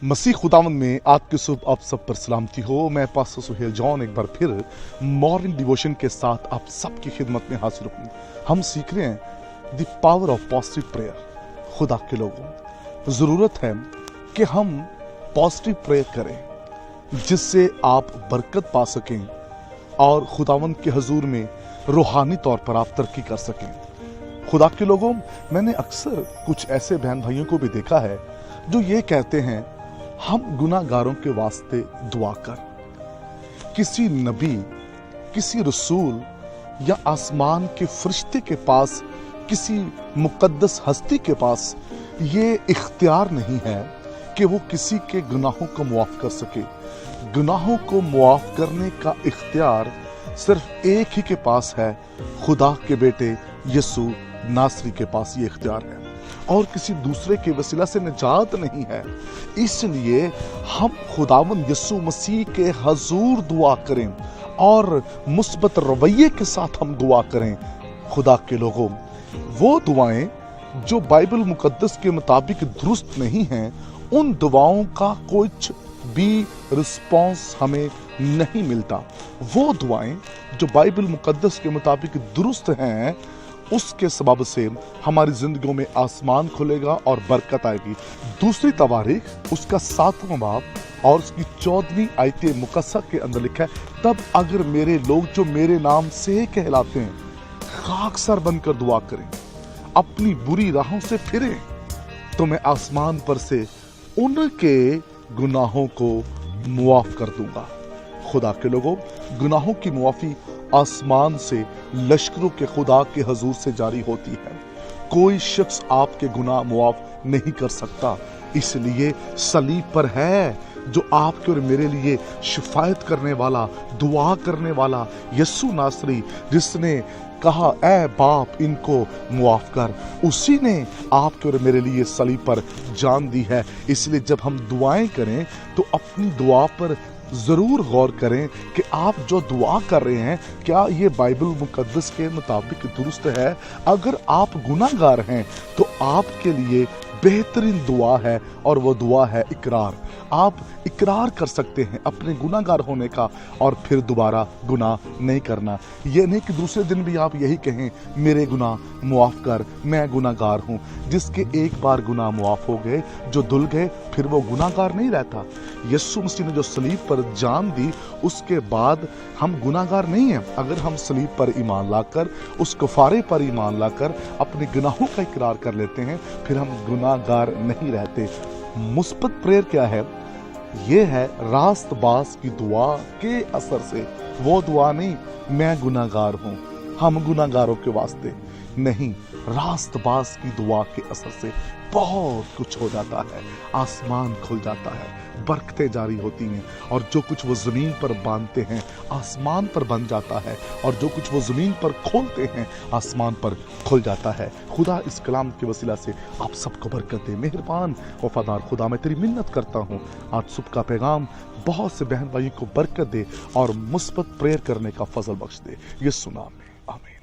मसीह खुदावंद में आपके शुभ आप सब पर सलामती हो। मैं पास्टर सुहेल जॉन एक बार फिर मॉर्निंग डिवोशन के साथ आप सबकी खिदमत में हाजिर हूँ। हम सीख रहे हैं the power of positive prayer. खुदा के लोगों, जरूरत है कि हम पॉजिटिव प्रेयर करें जिससे आप बरकत पा सकें और खुदावंद के हजूर में रूहानी तौर पर आप तरक्की कर सकें। खुदा के लोगों, मैंने अक्सर कुछ ऐसे बहन भाइयों को भी देखा है जो ये कहते हैं, हम गुनाहगारों के वास्ते दुआ कर। किसी नबी, किसी रसूल या आसमान के फरिश्ते के पास, किसी मुकद्दस हस्ती के पास ये इख्तियार नहीं है कि वो किसी के गुनाहों को मुआफ कर सके। गुनाहों को मुआफ करने का इख्तियार सिर्फ एक ही के पास है, खुदा के बेटे यीशु नासरी के पास ये इख्तियार है और किसी दूसरे के वसीला से निजात नहीं है। इसलिए हम खुदावंद यीशु मसीह के हजूर दुआ करें और मुस्बत रवैये के साथ हम दुआ करें। खुदा के लोगों, वो दुआएं जो बाइबल मुकद्दस के मुताबिक दुरुस्त नहीं हैं, उन दुआओं का कुछ भी रिस्पॉन्स हमें नहीं मिलता। वो दुआएं जो बाइबल मुकद्दस के मुताबिक दुरुस्त हैं, उसके सबब से हमारी जिंदगियों में आसमान खुलेगा और बरकत आएगी। दूसरी तवारीख उसका 7वां बाब और उसकी 14वीं आयत मुकस्सा के अंदर लिखा है, तब अगर मेरे लोग जो मेरे नाम से कहलाते हैं खाक सर बनकर दुआ करें, अपनी बुरी राहों से फिरें, तो मैं आसमान पर से उनके गुनाहों को मुआफ कर दूंगा। खुदा के लोगों, गुनाहों की मुआफी आसमान से लश्करों के खुदा के हजूर से जारी होती है। कोई शख्स आपके गुनाह मुआफ नहीं कर सकता। इसलिए सलीब पर है जो आपके और मेरे लिए शिफायत करने वाला, दुआ करने वाला यीशु नासरी, जिसने कहा ऐ बाप इनको मुआफ कर, उसी ने आपके और मेरे लिए सलीब पर जान दी है। इसलिए जब हम दुआएं करें तो अपनी दुआ पर जरूर गौर करें कि आप जो दुआ कर रहे हैं क्या ये बाइबल मुकद्दस के मुताबिक दुरुस्त है। अगर आप गुनाहगार हैं तो आपके लिए बेहतरीन दुआ है और वो दुआ है इकरार। आप इकरार कर सकते हैं अपने गुनाहगार होने का और फिर दोबारा गुनाह नहीं करना। ये नहीं कि दूसरे दिन भी आप यही कहें, मेरे गुनाह मुआफ कर, मैं गुनाहगार हूँ। जिसके एक बार गुनाह मुआफ हो गए, जो धुल गए, फिर वो गुनाहगार नहीं रहता। यीशु मसीह ने जो सलीब पर जान दी, उसके बाद हम गुनाहगार नहीं हैं। अगर हम सलीब पर ईमान लाकर, उस कफारे पर ईमान लाकर अपने गुनाहों का इकरार कर लेते हैं, फिर हम गुनाहगार नहीं रहते। मुस्बत प्रेयर क्या है? ये है रास्तबाज की दुआ के असर से। वो दुआ नहीं मैं गुनाहगार हूँ, हम गुनाहगारों के वास्ते नहीं, रास्तबाज की दुआ के असर से बहुत कुछ हो जाता है। आसमान खुल जाता है, बरकतें जारी होती हैं और जो कुछ वो जमीन पर बांधते हैं आसमान पर बन जाता है और जो कुछ वो जमीन पर खोलते हैं आसमान पर खुल जाता है। खुदा इस कलाम के वसीला से आप सबको बरकत दे। मेहरबान वफादार खुदा, मैं तेरी मिन्नत करता हूँ, आज सुबह का पैगाम बहुत से बहन भाइयों को बरकत दे और मुस्बत प्रेयर करने का फजल बख्श दे। यीशु नाम में आमीन।